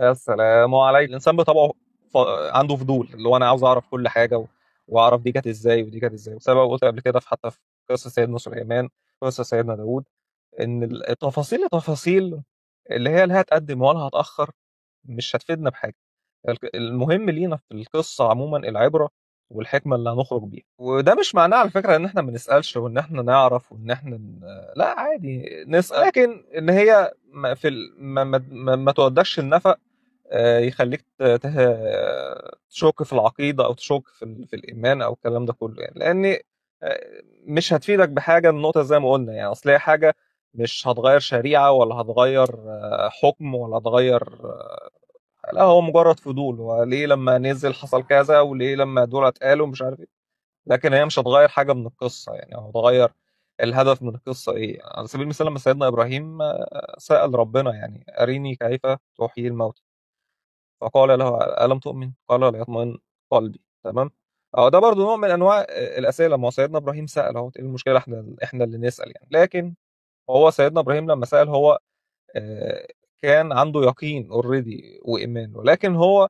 السلام عليكم. الانسان بطبعه ف... عنده فضول، اللي هو انا عاوز اعرف كل حاجه واعرف دي كانت ازاي ودي كانت ازاي. وسبب قلت قبل كده حتى في قصه سيدنا سليمان، قصه سيدنا داوود، ان التفاصيل اللي هي لا هتقدم ولا هتاخر، مش هتفيدنا بحاجه. المهم لينا في القصه عموما العبره والحكمه اللي هنخرج بيها. وده مش معناه على فكره ان احنا ما نسالش وان احنا نعرف وان احنا لا، عادي نسال، لكن ان هي ما تودكش النفق يخليك تشك في العقيدة أو تشك في الإيمان أو الكلام ده كله، يعني لأن مش هتفيدك بحاجة. النقطة زي ما قلنا يعني، أصل هي حاجة مش هتغير شريعة ولا هتغير حكم ولا هتغير لا، هو مجرد فضول. وليه لما نزل حصل كذا، وليه لما دول اتقالوا مش عارف ايه. لكن هي مش هتغير حاجة من القصة، يعني هتغير الهدف من القصة ايه. يعني على سبيل المثال لما سيدنا إبراهيم سأل ربنا يعني أريني كيف تحيي الموتى، فقال له ألم تؤمن؟ قال لا يطمئن قلبي. تمام. أو ده برضو نوع من أنواع الأسئلة. ما هو سيدنا إبراهيم سأل أهو، إيه المشكلة؟ إحنا اللي نسأل يعني. لكن هو سيدنا إبراهيم لما سأل هو كان عنده يقين اوريدي وإيمان، ولكن هو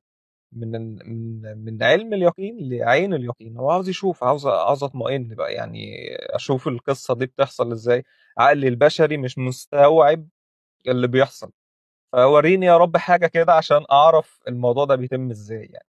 من علم اليقين لعين اليقين. هو عاوز يشوف، عاوز اطمئن بقى يعني، اشوف القصة دي بتحصل ازاي. عقلي البشري مش مستوعب اللي بيحصل، فوريني يا رب حاجة كده عشان اعرف الموضوع ده بيتم ازاي يعني.